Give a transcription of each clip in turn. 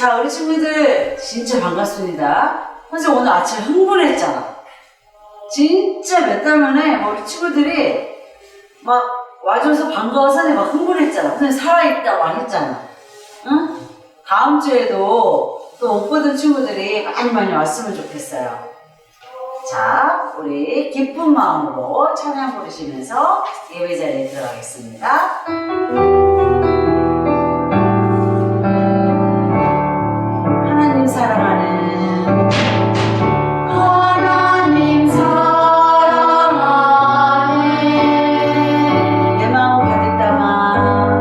자, 우리 친구들 진짜 반갑습니다. 선생님 오늘 아침에 흥분했잖아. 진짜 몇 달 만에 우리 친구들이 막 와줘서 반가워서 선생님 막 흥분했잖아. 선생님 살아있다고 안 했잖아. 응? 다음 주에도 또 못 보던 친구들이 많이 왔으면 좋겠어요. 자, 우리 기쁜 마음으로 찬양 부르시면서 예배 자리에 들어가겠습니다. 하나님 사랑하는 내 마음 가득 담아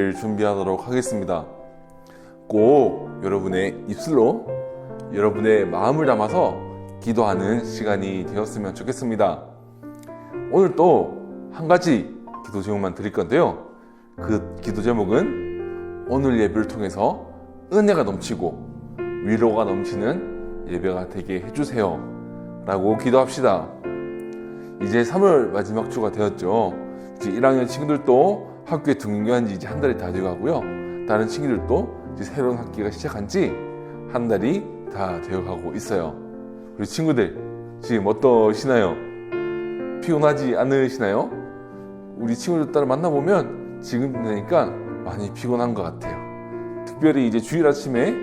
예배를 준비하도록 하겠습니다. 꼭 여러분의 입술로 여러분의 마음을 담아서 기도하는 시간이 되었으면 좋겠습니다. 오늘 또 한 가지 기도 제목만 드릴 건데요. 그 기도 제목은 오늘 예배를 통해서 은혜가 넘치고 위로가 넘치는 예배가 되게 해주세요 라고 기도합시다. 이제 3월 마지막 주가 되었죠. 이제 1학년 친구들도 학교에 등교한 지 이제 한 달이 다 되어가고요. 다른 친구들도 이제 새로운 학기가 시작한 지 한 달이 다 되어가고 있어요. 우리 친구들 지금 어떠시나요? 피곤하지 않으시나요? 우리 친구들 따라 만나보면 지금 되니까 많이 피곤한 것 같아요. 특별히 이제 주일 아침에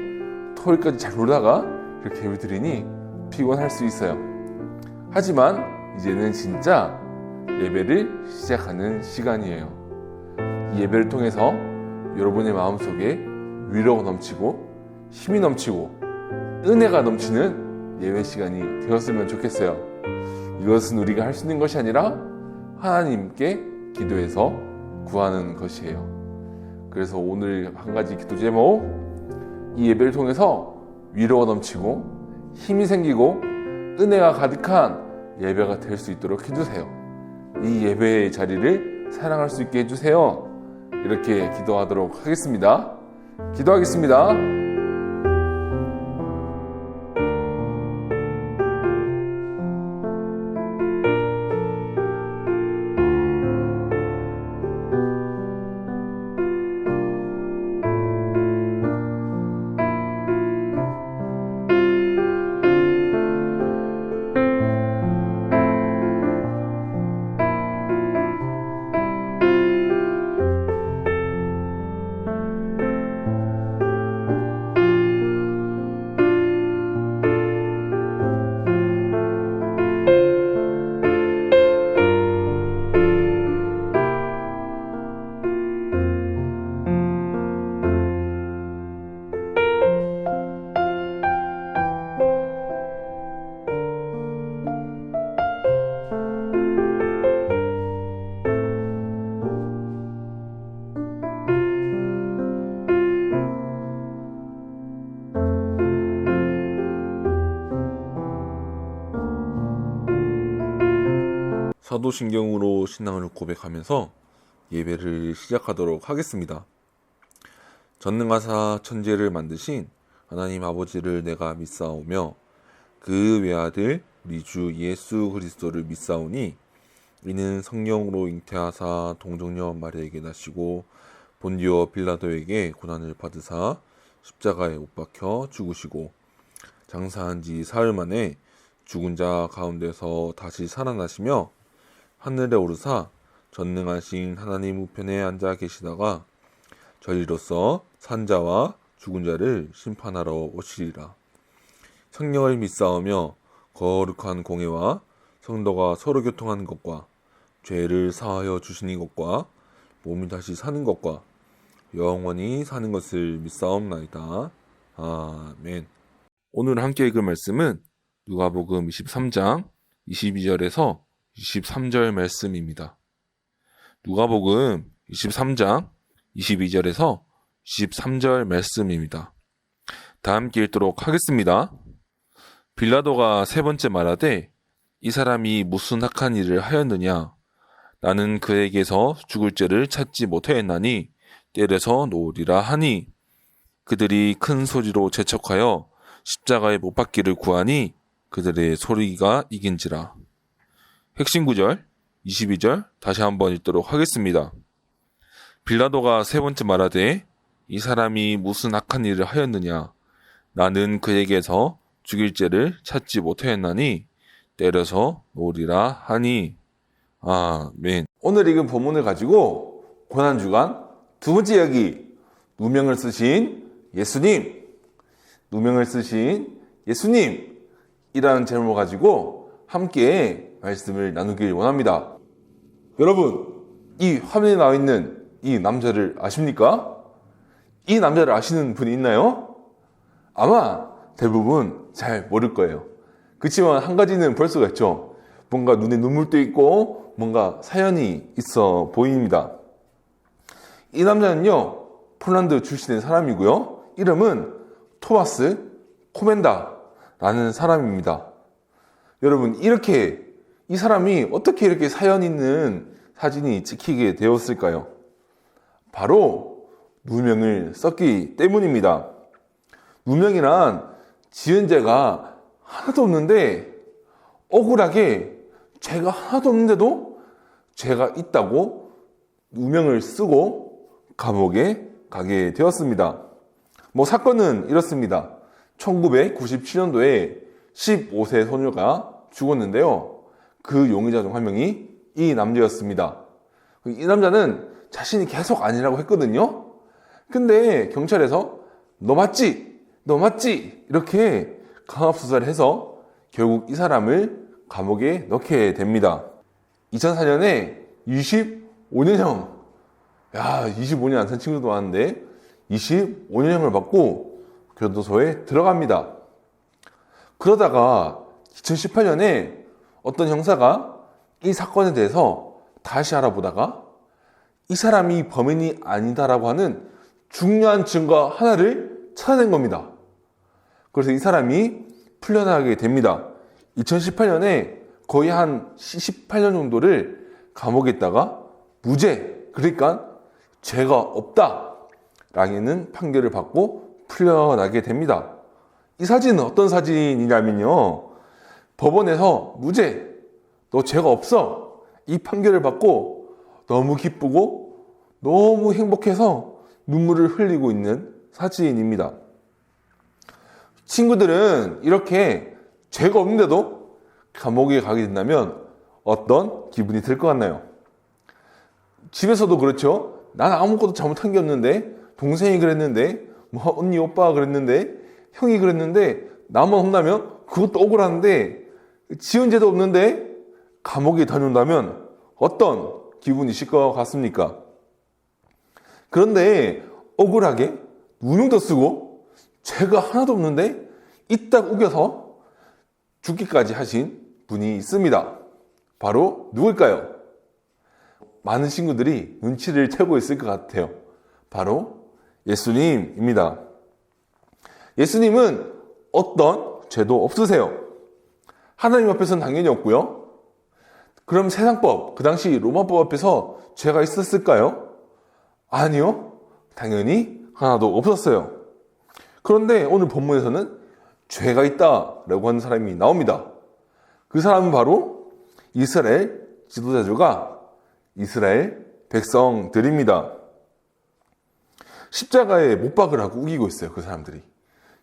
토요일까지 잘 놀다가 이렇게 예배 드리니 피곤할 수 있어요. 하지만 이제는 진짜 예배를 시작하는 시간이에요. 이 예배를 통해서 여러분의 마음속에 위로가 넘치고 힘이 넘치고 은혜가 넘치는 예배 시간이 되었으면 좋겠어요. 이것은 우리가 할 수 있는 것이 아니라 하나님께 기도해서 구하는 것이에요. 그래서 오늘 한 가지 기도 제목, 이 예배를 통해서 위로가 넘치고 힘이 생기고 은혜가 가득한 예배가 될 수 있도록 해주세요. 이 예배의 자리를 사랑할 수 있게 해주세요. 이렇게 기도하도록 하겠습니다. 기도하겠습니다. 사도신경으로 신앙을 고백하면서 예배를 시작하도록 하겠습니다. 전능하사 천지를 만드신 하나님 아버지를 내가 믿사오며 그 외아들 우리 주 예수 그리스도를 믿사오니 이는 성령으로 잉태하사 동정녀 마리아에게 나시고 본디오 빌라도에게 고난을 받으사 십자가에 못 박혀 죽으시고 장사한 지 사흘 만에 죽은 자 가운데서 다시 살아나시며 하늘에 오르사 전능하신 하나님 우편에 앉아 계시다가 저희로서 산자와 죽은 자를 심판하러 오시리라. 성령을 믿사오며 거룩한 공회와 성도가 서로 교통하는 것과 죄를 사하여 주시는 것과 몸이 다시 사는 것과 영원히 사는 것을 믿사옵나이다. 아멘. 오늘 함께 읽을 말씀은 누가복음 23장 22절에서 23절 말씀입니다. 누가복음 23장 22절에서 23절 말씀입니다. 다 함께 읽도록 하겠습니다. 빌라도가 세 번째 말하되 이 사람이 무슨 악한 일을 하였느냐? 나는 그에게서 죽을 죄를 찾지 못하였나니 때려서 놓으리라 하니 그들이 큰 소리로 재촉하여 십자가에 못 박기를 구하니 그들의 소리가 이긴지라. 핵심 구절 22절 다시 한번 읽도록 하겠습니다. 빌라도가 세 번째 말하되 이 사람이 무슨 악한 일을 하였느냐? 나는 그에게서 죽일 죄를 찾지 못하였나니 때려서 놓으리라 하니. 아멘. 오늘 읽은 본문을 가지고 고난주간 두 번째 이야기, 누명을 쓰신 예수님, 누명을 쓰신 예수님이라는 제목을 가지고 함께 말씀을 나누길 원합니다. 여러분, 이 화면에 나와 있는 이 남자를 아십니까? 이 남자를 아시는 분이 있나요? 아마 대부분 잘 모를 거예요. 그렇지만 한 가지는 볼 수가 있죠. 뭔가 눈에 눈물도 있고 뭔가 사연이 있어 보입니다. 이 남자는요, 폴란드 출신의 사람이고요. 이름은 토마스 코멘다라는 사람입니다. 여러분, 이 사람이 어떻게 이렇게 사연 있는 사진이 찍히게 되었을까요? 바로 누명을 썼기 때문입니다. 누명이란 지은 죄가 하나도 없는데 억울하게 죄가 하나도 없는데도 죄가 있다고 누명을 쓰고 감옥에 가게 되었습니다. 사건은 이렇습니다. 1997년도에 15세 소녀가 죽었는데요. 그 용의자 중 한 명이 이 남자였습니다. 이 남자는 자신이 계속 아니라고 했거든요. 근데 경찰에서 너 맞지? 너 맞지? 이렇게 강압수사를 해서 결국 이 사람을 감옥에 넣게 됩니다. 2004년에 25년형, 25년 안 산 친구도 많은데 25년형을 받고 교도소에 들어갑니다. 그러다가 2018년에 어떤 형사가 이 사건에 대해서 다시 알아보다가 이 사람이 범인이 아니다라고 하는 중요한 증거 하나를 찾아낸 겁니다. 그래서 이 사람이 풀려나게 됩니다. 2018년에 거의 한 18년 정도를 감옥에 있다가 무죄, 그러니까 죄가 없다라는 판결을 받고 풀려나게 됩니다. 이 사진은 어떤 사진이냐면요, 법원에서 무죄, 너 죄가 없어, 이 판결을 받고 너무 기쁘고 너무 행복해서 눈물을 흘리고 있는 사진입니다. 친구들은 이렇게 죄가 없는데도 감옥에 가게 된다면 어떤 기분이 들 것 같나요? 집에서도 그렇죠. 난 아무것도 잘못한 게 없는데, 동생이 그랬는데, 언니 오빠가 그랬는데, 형이 그랬는데, 나만 혼나면 그것도 억울한데, 지은 죄도 없는데 감옥에 다녀온다면 어떤 기분이실 것 같습니까? 그런데 억울하게 누명도 쓰고 죄가 하나도 없는데 이딱 우겨서 죽기까지 하신 분이 있습니다. 바로 누굴까요? 많은 친구들이 눈치를 채고 있을 것 같아요. 바로 예수님입니다. 예수님은 어떤 죄도 없으세요. 하나님 앞에서는 당연히 없고요. 그럼 세상법, 그 당시 로마법 앞에서 죄가 있었을까요? 아니요. 당연히 하나도 없었어요. 그런데 오늘 본문에서는 죄가 있다라고 하는 사람이 나옵니다. 그 사람은 바로 이스라엘 지도자들과 이스라엘 백성들입니다. 십자가에 못 박으라고 우기고 있어요, 그 사람들이.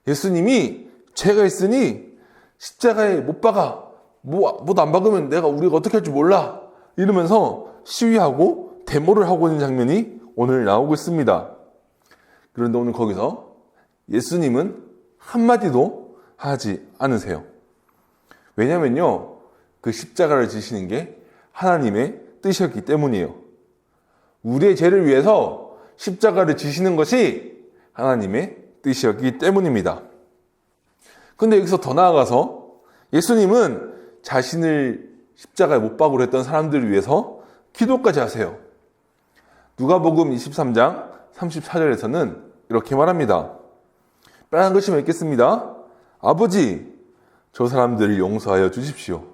예수님이 죄가 있으니 십자가에 못 박아. 뭐도 안 박으면 우리가 어떻게 할 줄 몰라. 이러면서 시위하고 데모를 하고 있는 장면이 오늘 나오고 있습니다. 그런데 오늘 거기서 예수님은 한마디도 하지 않으세요. 왜냐면요, 그 십자가를 지시는 게 하나님의 뜻이었기 때문이에요. 우리의 죄를 위해서 십자가를 지시는 것이 하나님의 뜻이었기 때문입니다. 근데 여기서 더 나아가서 예수님은 자신을 십자가에 못 박으려 했던 사람들을 위해서 기도까지 하세요. 누가복음 23장 34절에서는 이렇게 말합니다. 빨간 글씨만 읽겠습니다. 아버지, 저 사람들을 용서하여 주십시오.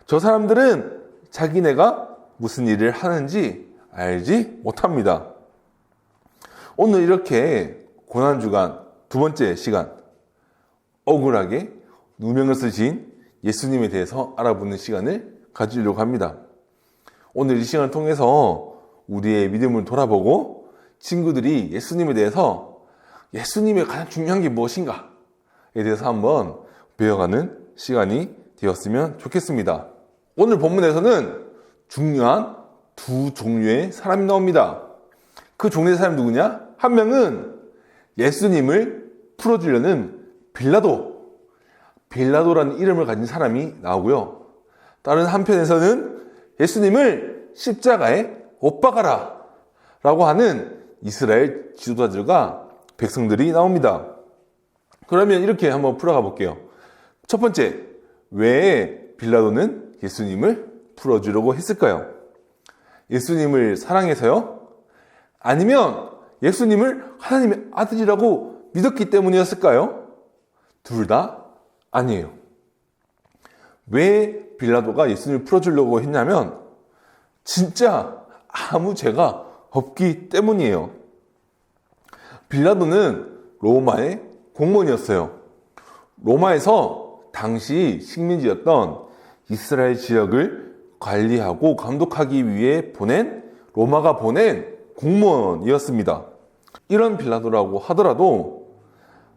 저 사람들은 자기네가 무슨 일을 하는지 알지 못합니다. 오늘 이렇게 고난주간 두 번째 시간, 억울하게 누명을 쓰신 예수님에 대해서 알아보는 시간을 가지려고 합니다. 오늘 이 시간을 통해서 우리의 믿음을 돌아보고 친구들이 예수님에 대해서 예수님의 가장 중요한 게 무엇인가에 대해서 한번 배워가는 시간이 되었으면 좋겠습니다. 오늘 본문에서는 중요한 두 종류의 사람이 나옵니다. 그 종류의 사람이 누구냐? 한 명은 예수님을 풀어주려는 빌라도라는 이름을 가진 사람이 나오고요. 다른 한편에서는 예수님을 십자가에 못 박아라 라고 하는 이스라엘 지도자들과 백성들이 나옵니다. 그러면 이렇게 한번 풀어가 볼게요. 첫 번째, 왜 빌라도는 예수님을 풀어주려고 했을까요? 예수님을 사랑해서요? 아니면 예수님을 하나님의 아들이라고 믿었기 때문이었을까요? 둘 다 아니에요. 왜 빌라도가 예수님을 풀어주려고 했냐면 진짜 아무 죄가 없기 때문이에요. 빌라도는 로마의 공무원이었어요. 로마에서 당시 식민지였던 이스라엘 지역을 관리하고 감독하기 위해 로마가 보낸 공무원이었습니다. 이런 빌라도라고 하더라도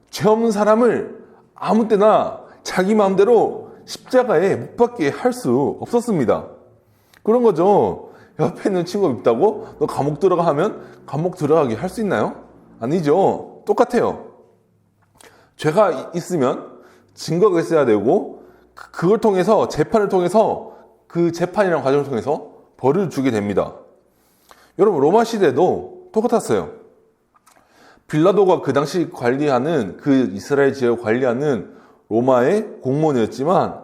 죄 없는 사람을 아무 때나 자기 마음대로 십자가에 못 박게 할 수 없었습니다. 그런 거죠. 옆에 있는 친구가 있다고 너 감옥 들어가 하면 감옥 들어가게 할 수 있나요? 아니죠. 똑같아요. 죄가 있으면 증거가 있어야 되고 그걸 통해서 재판을 통해서 그 재판이라는 과정을 통해서 벌을 주게 됩니다. 여러분 로마 시대도 똑같았어요. 빌라도가 그 당시 관리하는 그 이스라엘 지역을 관리하는 로마의 공무원이었지만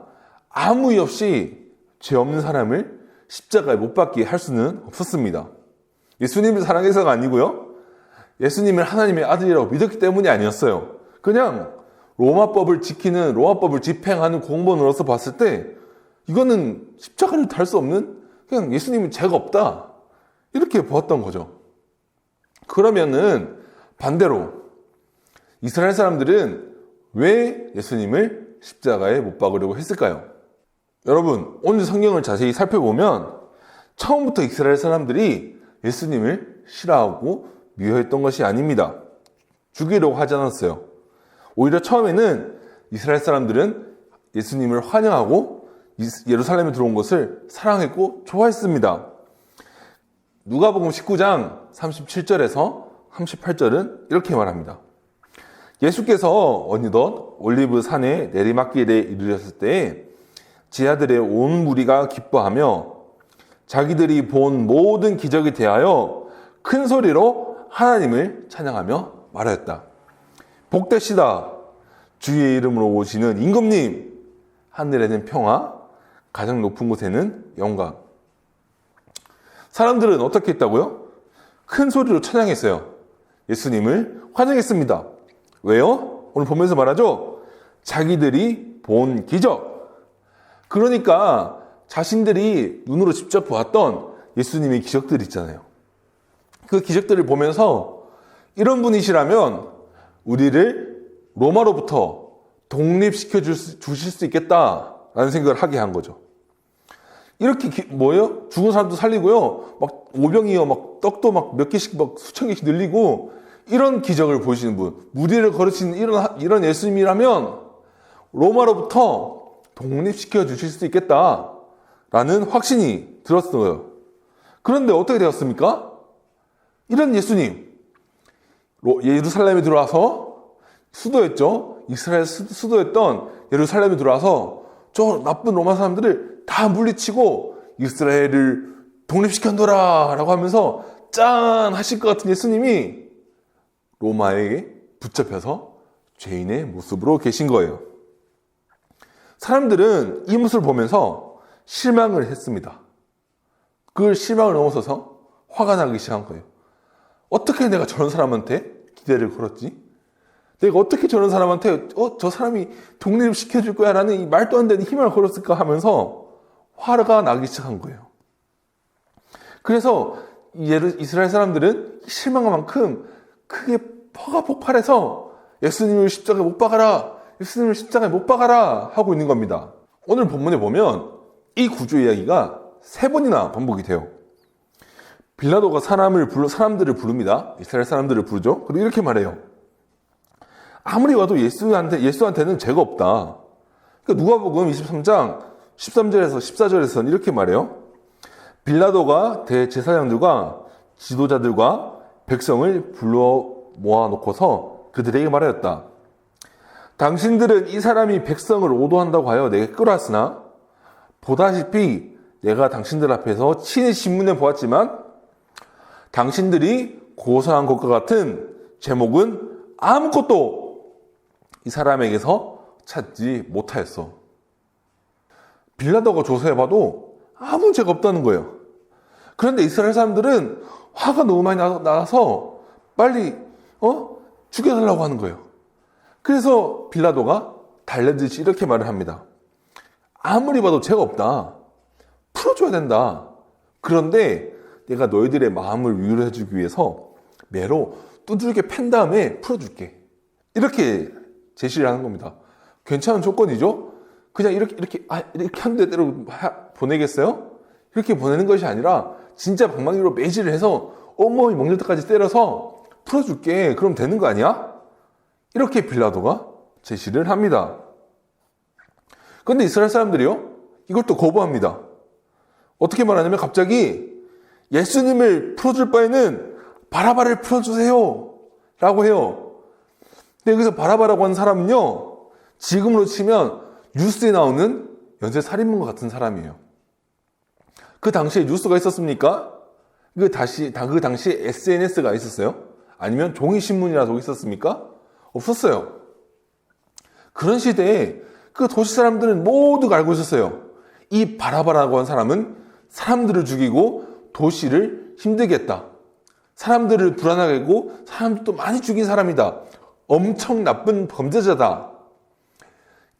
아무 이유 없이 죄 없는 사람을 십자가에 못 박게 할 수는 없었습니다. 예수님을 사랑해서가 아니고요. 예수님을 하나님의 아들이라고 믿었기 때문이 아니었어요. 그냥 로마법을 지키는 로마법을 집행하는 공무원으로서 봤을 때 이거는 십자가를 달 수 없는 그냥 예수님은 죄가 없다 이렇게 보았던 거죠. 그러면은 반대로 이스라엘 사람들은 왜 예수님을 십자가에 못 박으려고 했을까요? 여러분 오늘 성경을 자세히 살펴보면 처음부터 이스라엘 사람들이 예수님을 싫어하고 미워했던 것이 아닙니다. 죽이려고 하지 않았어요. 오히려 처음에는 이스라엘 사람들은 예수님을 환영하고 예루살렘에 들어온 것을 사랑했고 좋아했습니다. 누가복음 19장 37절에서 38절은 이렇게 말합니다. 예수께서 어느덧 올리브 산의 내리막길에 이르렀을 때에 제자들의 온 무리가 기뻐하며 자기들이 본 모든 기적에 대하여 큰 소리로 하나님을 찬양하며 말하였다. 복되시다. 주의 이름으로 오시는 임금님. 하늘에는 평화, 가장 높은 곳에는 영광. 사람들은 어떻게 했다고요? 큰 소리로 찬양했어요. 예수님을 환영했습니다. 왜요? 오늘 보면서 말하죠. 자기들이 본 기적. 그러니까 자신들이 눈으로 직접 보았던 예수님의 기적들 있잖아요. 그 기적들을 보면서 이런 분이시라면 우리를 로마로부터 독립시켜 주실 수 있겠다라는 생각을 하게 한 거죠. 이렇게 뭐예요? 죽은 사람도 살리고요. 막 오병이어 막 떡도 막 몇 개씩 막 수천 개씩 늘리고 이런 기적을 보이시는 분, 무리를 거르시는 이런 예수님이라면 로마로부터 독립시켜 주실 수 있겠다라는 확신이 들었어요. 그런데 어떻게 되었습니까? 이런 예수님, 예루살렘에 들어와서 수도였죠. 이스라엘 수도였던 예루살렘에 들어와서 저 나쁜 로마 사람들을 다 물리치고 이스라엘을 독립시켜둬라 라고 하면서 짠 하실 것 같은 예수님이 로마에 붙잡혀서 죄인의 모습으로 계신 거예요. 사람들은 이 모습을 보면서 실망을 했습니다. 그걸 실망을 넘어서서 화가 나기 시작한 거예요. 어떻게 내가 저런 사람한테 기대를 걸었지? 내가 어떻게 저런 사람한테 저 사람이 독립시켜줄 거야 라는 이 말도 안 되는 희망을 걸었을까 하면서 화가 나기 시작한 거예요. 그래서 이스라엘 사람들은 실망한 만큼 크게 화가 폭발해서 예수님을 십자가에 못 박아라, 예수님을 십자가에 못 박아라 하고 있는 겁니다. 오늘 본문에 보면 이 구조 이야기가 3번이나 반복이 돼요. 빌라도가 사람들을 부릅니다. 이스라엘 사람들을 부르죠. 그리고 이렇게 말해요. 아무리 와도 예수한테는 죄가 없다. 그러니까 누가복음 23장 13절에서 14절에서는 이렇게 말해요. 빌라도가 대제사장들과 지도자들과 백성을 불러 모아놓고서 그들에게 말하였다. 당신들은 이 사람이 백성을 오도한다고 하여 내게 끌어왔으나 보다시피 내가 당신들 앞에서 친히 신문에 보았지만 당신들이 고소한 것과 같은 제목은 아무것도 이 사람에게서 찾지 못하였어. 빌라도가 조사해봐도 아무 죄가 없다는 거예요. 그런데 이스라엘 사람들은 화가 너무 많이 나서 빨리 죽여달라고 하는 거예요. 그래서 빌라도가 달래듯이 이렇게 말을 합니다. 아무리 봐도 죄가 없다. 풀어줘야 된다. 그런데 내가 너희들의 마음을 위로해주기 위해서 매로 두들겨 팬 다음에 풀어줄게. 이렇게 제시를 하는 겁니다. 괜찮은 조건이죠? 그냥 이렇게 한 대대로 보내겠어요? 이렇게 보내는 것이 아니라 진짜 방망이로 매질을 해서 온몸이 먹는 데까지 때려서 풀어줄게. 그럼 되는 거 아니야? 이렇게 빌라도가 제시를 합니다. 그런데 이스라엘 사람들이요, 이걸 또 거부합니다. 어떻게 말하냐면 갑자기 예수님을 풀어줄 바에는 바라바를 풀어주세요 라고 해요. 근데 여기서 바라바라고 하는 사람은요, 지금으로 치면 뉴스에 나오는 연쇄 살인범과 같은 사람이에요. 그 당시에 뉴스가 있었습니까? 그 당시에 SNS가 있었어요? 아니면 종이신문이라도 있었습니까? 없었어요. 그런 시대에 그 도시 사람들은 모두가 알고 있었어요. 이 바라바라고 하는 사람은 사람들을 죽이고 도시를 힘들게 했다. 사람들을 불안하게 하고 사람들도 많이 죽인 사람이다. 엄청 나쁜 범죄자다.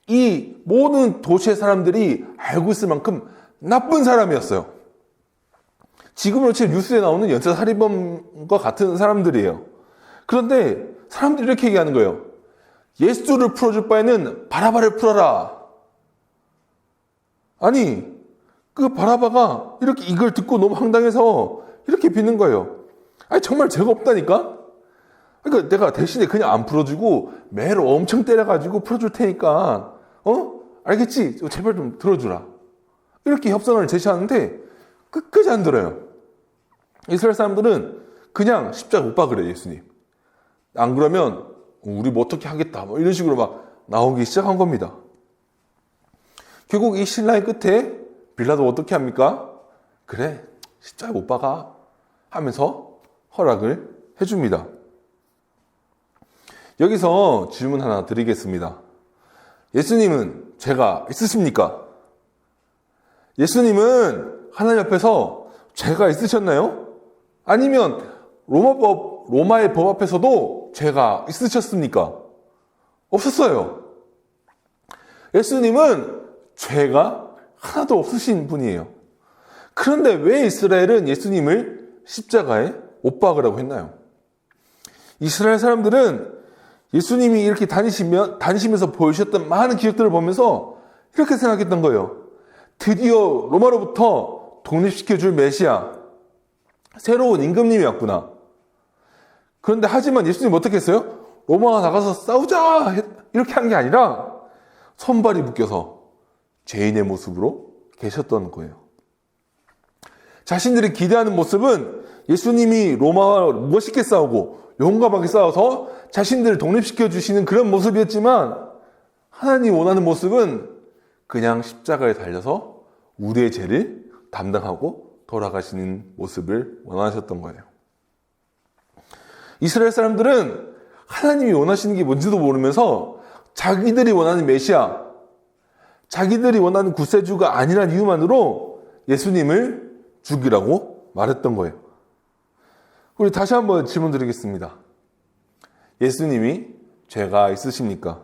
이 모든 도시의 사람들이 알고 있을 만큼 나쁜 사람이었어요. 지금으로 치면 뉴스에 나오는 연쇄살인범과 같은 사람들이에요. 그런데 사람들이 이렇게 얘기하는 거예요. 예수를 풀어줄 바에는 바라바를 풀어라. 아니, 그 바라바가 이렇게 이걸 듣고 너무 황당해서 이렇게 비는 거예요. 아니, 정말 죄가 없다니까? 그러니까 내가 대신에 그냥 안 풀어주고 매로 엄청 때려가지고 풀어줄 테니까, 알겠지? 제발 좀 들어주라. 이렇게 협상을 제시하는데 끝까지 안 들어요. 이스라엘 사람들은 그냥 십자가 못 박으래, 예수님. 안 그러면 우리 뭐 어떻게 하겠다. 뭐 이런 식으로 막 나오기 시작한 겁니다. 결국 이 신라의 끝에 빌라도 어떻게 합니까? 그래, 십자가 못 박아 하면서 허락을 해줍니다. 여기서 질문 하나 드리겠습니다. 예수님은 죄가 있으십니까? 예수님은 하나님 앞에서 죄가 있으셨나요? 아니면 로마의 법 앞에서도 죄가 있으셨습니까? 없었어요. 예수님은 죄가 하나도 없으신 분이에요. 그런데 왜 이스라엘은 예수님을 십자가에 못 박으라고 했나요? 이스라엘 사람들은 예수님이 이렇게 다니시면서 보여주셨던 많은 기적들을 보면서 이렇게 생각했던 거예요. 드디어 로마로부터 독립시켜줄 메시아, 새로운 임금님이 왔구나. 그런데 하지만 예수님 어떻게 했어요? 로마가 나가서 싸우자 이렇게 한 게 아니라 손발이 묶여서 죄인의 모습으로 계셨던 거예요. 자신들이 기대하는 모습은 예수님이 로마와 멋있게 싸우고 용감하게 싸워서 자신들을 독립시켜 주시는 그런 모습이었지만, 하나님이 원하는 모습은 그냥 십자가에 달려서 우리의 죄를 담당하고 돌아가시는 모습을 원하셨던 거예요. 이스라엘 사람들은 하나님이 원하시는 게 뭔지도 모르면서 자기들이 원하는 메시아, 자기들이 원하는 구세주가 아니란 이유만으로 예수님을 죽이라고 말했던 거예요. 우리 다시 한번 질문 드리겠습니다. 예수님이 죄가 있으십니까?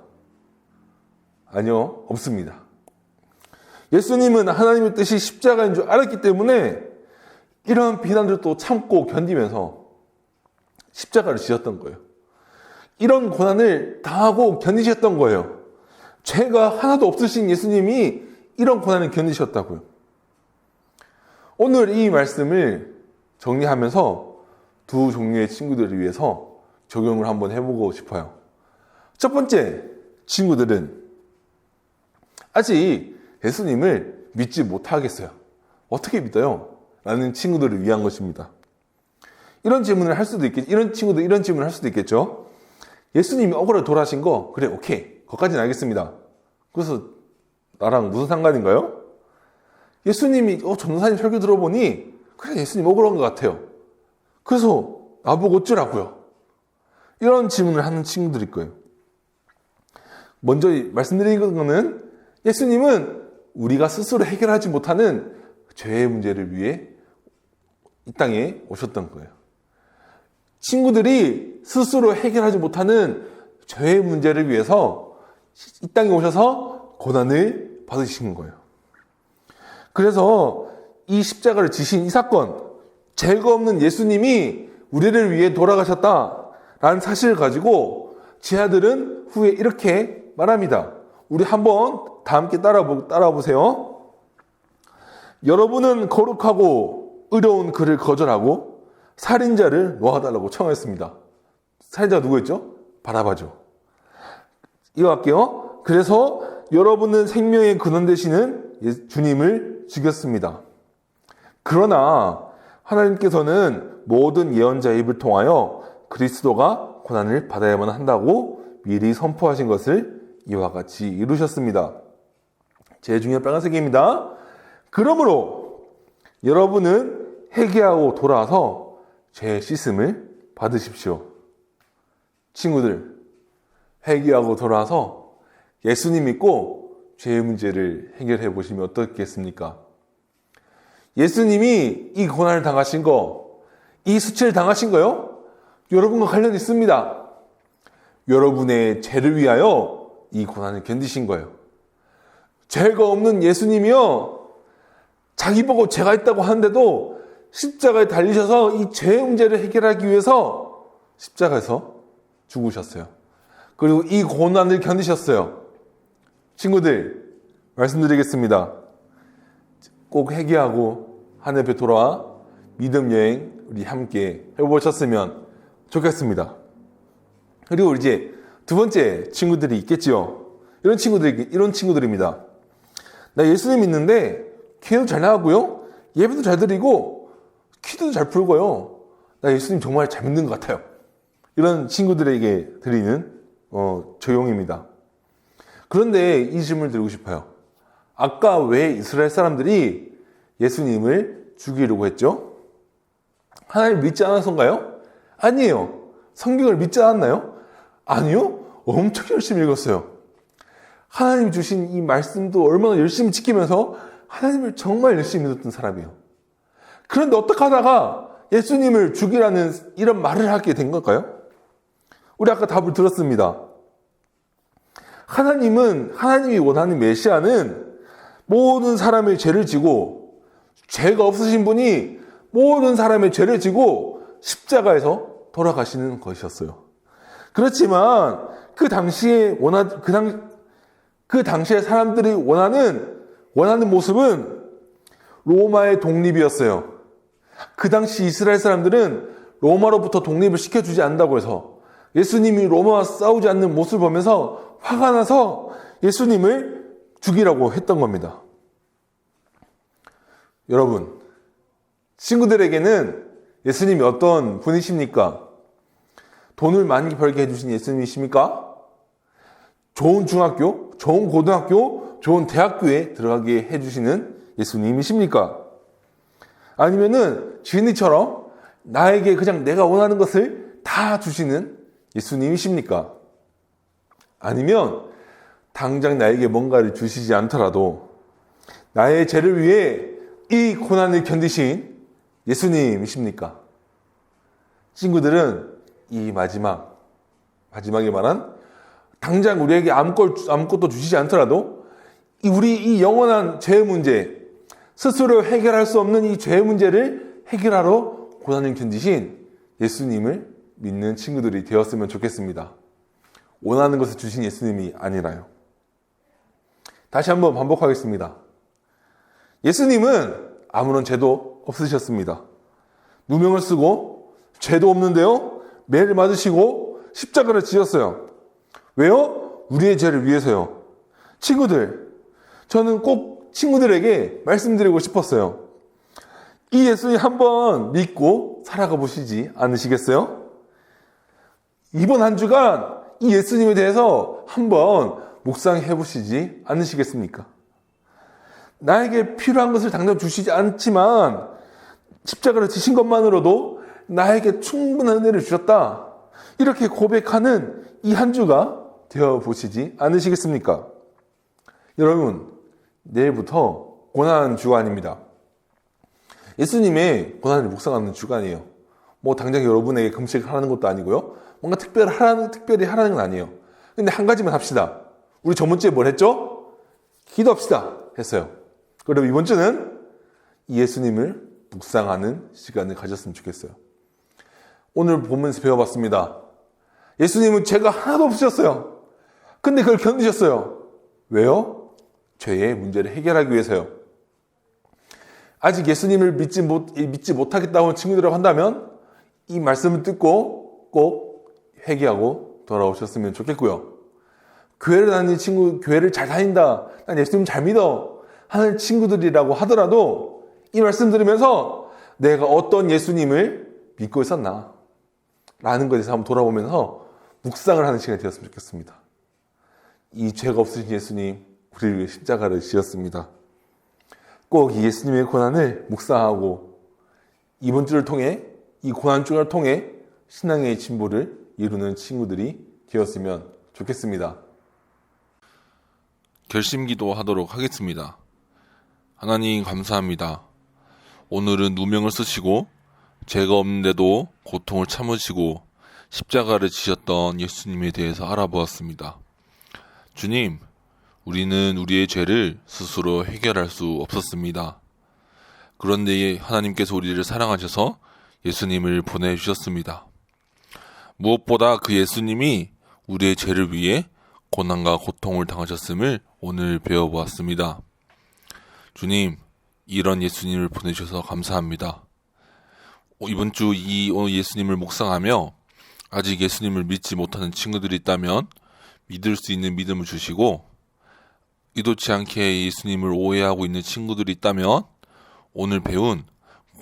아니요, 없습니다. 예수님은 하나님의 뜻이 십자가인 줄 알았기 때문에 이런 비난들도 참고 견디면서 십자가를 지셨던 거예요. 이런 고난을 당하고 견디셨던 거예요. 죄가 하나도 없으신 예수님이 이런 고난을 견디셨다고요. 오늘 이 말씀을 정리하면서 두 종류의 친구들을 위해서 적용을 한번 해보고 싶어요. 첫 번째, 친구들은 아직 예수님을 믿지 못하겠어요. 어떻게 믿어요? 라는 친구들을 위한 것입니다. 이런 질문을 할 수도 있겠죠. 이런 친구들 이런 질문을 할 수도 있겠죠. 예수님이 억울하게 돌아가신 거, 그래, 오케이. 거기까지는 알겠습니다. 그래서 나랑 무슨 상관인가요? 예수님이, 전도사님 설교 들어보니, 그래, 예수님 억울한 것 같아요. 그래서 나보고 어쩌라고요? 이런 질문을 하는 친구들일 거예요. 먼저 말씀드린 거는 예수님은 우리가 스스로 해결하지 못하는 죄의 문제를 위해 이 땅에 오셨던 거예요. 친구들이 스스로 해결하지 못하는 죄의 문제를 위해서 이 땅에 오셔서 고난을 받으신 거예요. 그래서 이 십자가를 지신 이 사건, 죄가 없는 예수님이 우리를 위해 돌아가셨다라는 사실을 가지고 제자들은 후에 이렇게 말합니다. 우리 한번 다 함께 따라와 보세요. 여러분은 거룩하고 의로운 그를 거절하고 살인자를 놓아달라고 청하였습니다. 살인자가 누구였죠? 바라바죠. 이어갈게요. 그래서 여러분은 생명의 근원 되시는 주님을 죽였습니다. 그러나 하나님께서는 모든 예언자의 입을 통하여 그리스도가 고난을 받아야만 한다고 미리 선포하신 것을 이와 같이 이루셨습니다. 제일 중요한 빨간색입니다. 그러므로 여러분은 회개하고 돌아와서 죄 씻음을 받으십시오. 친구들, 회개하고 돌아와서 예수님 믿고 죄의 문제를 해결해 보시면 어떻겠습니까? 예수님이 이 고난을 당하신 거, 이 수치를 당하신 거요? 여러분과 관련이 있습니다. 여러분의 죄를 위하여 이 고난을 견디신 거예요. 죄가 없는 예수님이요, 자기 보고 죄가 있다고 하는데도 십자가에 달리셔서 이 죄의 문제를 해결하기 위해서 십자가에서 죽으셨어요. 그리고 이 고난을 견디셨어요. 친구들, 말씀드리겠습니다. 꼭 회개하고 하늘 앞에 돌아와 믿음 여행 우리 함께 해보셨으면 좋겠습니다. 그리고 이제 두 번째 친구들이 있겠지요. 이런 친구들입니다. 나 예수님 믿는데 기회도 잘 나가고요, 예배도 잘 드리고 퀴즈도 잘 풀고요, 나 예수님 정말 잘 믿는 것 같아요. 이런 친구들에게 드리는 조용입니다. 그런데 이 질문을 드리고 싶어요. 아까 왜 이스라엘 사람들이 예수님을 죽이려고 했죠? 하나님 믿지 않아서인가요? 아니에요. 성경을 믿지 않았나요? 아니요. 엄청 열심히 읽었어요. 하나님 주신 이 말씀도 얼마나 열심히 지키면서 하나님을 정말 열심히 믿었던 사람이에요. 그런데 어떻게 하다가 예수님을 죽이라는 이런 말을 하게 된 걸까요? 우리 아까 답을 들었습니다. 하나님이 원하는 메시아는 모든 사람의 죄를 지고, 죄가 없으신 분이 모든 사람의 죄를 지고 십자가에서 돌아가시는 것이었어요. 그렇지만 그 당시에 사람들이 원하는 모습은 로마의 독립이었어요. 그 당시 이스라엘 사람들은 로마로부터 독립을 시켜주지 않는다고 해서 예수님이 로마와 싸우지 않는 모습을 보면서 화가 나서 예수님을 죽이라고 했던 겁니다. 여러분, 친구들에게는 예수님이 어떤 분이십니까? 돈을 많이 벌게 해주신 예수님이십니까? 좋은 중학교, 좋은 고등학교, 좋은 대학교에 들어가게 해주시는 예수님이십니까? 아니면은 주인이처럼 나에게 그냥 내가 원하는 것을 다 주시는 예수님이십니까? 아니면 당장 나에게 뭔가를 주시지 않더라도 나의 죄를 위해 이 고난을 견디신 예수님이십니까? 친구들은 이 마지막에 말한 당장 우리에게 아무것도 주시지 않더라도 우리 이 영원한 죄의 문제, 스스로 해결할 수 없는 이 죄의 문제를 해결하러 고난을 견디신 예수님을 믿는 친구들이 되었으면 좋겠습니다. 원하는 것을 주신 예수님이 아니라요. 다시 한번 반복하겠습니다. 예수님은 아무런 죄도 없으셨습니다. 누명을 쓰고 죄도 없는데요, 매를 맞으시고 십자가를 지었어요. 왜요? 우리의 죄를 위해서요. 친구들, 저는 꼭 친구들에게 말씀드리고 싶었어요. 이 예수님 한번 믿고 살아가 보시지 않으시겠어요? 이번 한 주간 이 예수님에 대해서 한번 묵상해 보시지 않으시겠습니까? 나에게 필요한 것을 당장 주시지 않지만 십자가를 지신 것만으로도 나에게 충분한 은혜를 주셨다, 이렇게 고백하는 이 한 주가 되어 보시지 않으시겠습니까? 여러분, 내일부터 고난 주간입니다. 예수님의 고난을 묵상하는 주간이에요. 뭐 당장 여러분에게 금식을 하라는 것도 아니고요. 뭔가 특별히 하라는 건 아니에요. 근데 한 가지만 합시다. 우리 저번 주에 뭘 했죠? 기도합시다 했어요. 그럼 이번 주는 예수님을 묵상하는 시간을 가졌으면 좋겠어요. 오늘 보면서 배워봤습니다. 예수님은 죄가 하나도 없으셨어요. 근데 그걸 견디셨어요. 왜요? 죄의 문제를 해결하기 위해서요. 아직 예수님을 믿지 못하겠다고 하는 친구들이라고 한다면 이 말씀을 듣고 꼭 회개하고 돌아오셨으면 좋겠고요. 교회를 다니는 친구, 교회를 잘 다닌다, 난 예수님 잘 믿어 하는 친구들이라고 하더라도 이 말씀 들으면서 내가 어떤 예수님을 믿고 있었나 라는 것에 대해서 한번 돌아보면서 묵상을 하는 시간이 되었으면 좋겠습니다. 이 죄가 없으신 예수님, 우리를 위해 십자가를 지었습니다. 꼭 이 예수님의 고난을 묵상하고 이번 주를 통해, 이 고난 주를 통해 신앙의 진보를 이루는 친구들이 되었으면 좋겠습니다. 결심기도 하도록 하겠습니다. 하나님 감사합니다. 오늘은 누명을 쓰시고 죄가 없는데도 고통을 참으시고 십자가를 지셨던 예수님에 대해서 알아보았습니다. 주님, 우리는 우리의 죄를 스스로 해결할 수 없었습니다. 그런데 하나님께서 우리를 사랑하셔서 예수님을 보내주셨습니다. 무엇보다 그 예수님이 우리의 죄를 위해 고난과 고통을 당하셨음을 오늘 배워보았습니다. 주님, 이런 예수님을 보내주셔서 감사합니다. 이번 주 이 예수님을 묵상하며 아직 예수님을 믿지 못하는 친구들이 있다면 믿을 수 있는 믿음을 주시고, 의도치 않게 예수님을 오해하고 있는 친구들이 있다면 오늘 배운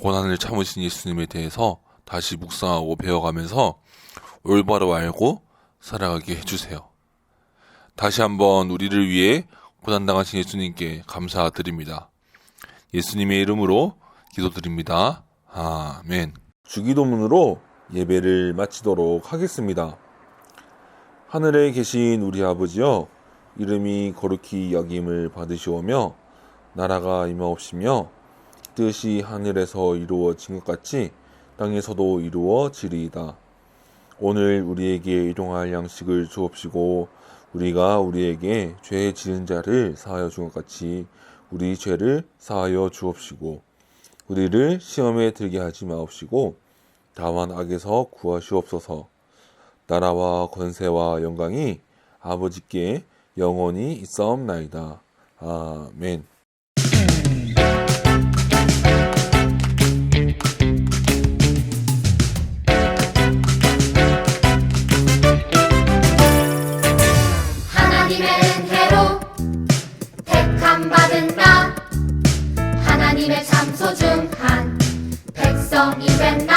고난을 참으신 예수님에 대해서 다시 묵상하고 배워가면서 올바로 알고 살아가게 해주세요. 다시 한번 우리를 위해 고난당하신 예수님께 감사드립니다. 예수님의 이름으로 기도드립니다. 아멘. 주기도문으로 예배를 마치도록 하겠습니다. 하늘에 계신 우리 아버지여, 이름이 거룩히 여김을 받으시오며 나라가 임하옵시며 뜻이 하늘에서 이루어진 것 같이 땅에서도 이루어지리이다. 오늘 우리에게 일용할 양식을 주옵시고 우리가 우리에게 죄 지은 자를 사하여 준 것 같이 우리 죄를 사하여 주옵시고 우리를 시험에 들게 하지 마옵시고 다만 악에서 구하시옵소서. 나라와 권세와 영광이 아버지께 영원히 있사옵나이다. 아멘. 하나님의 은혜로 택함 받은 나, 하나님의 참 소중한 백성이 된 나,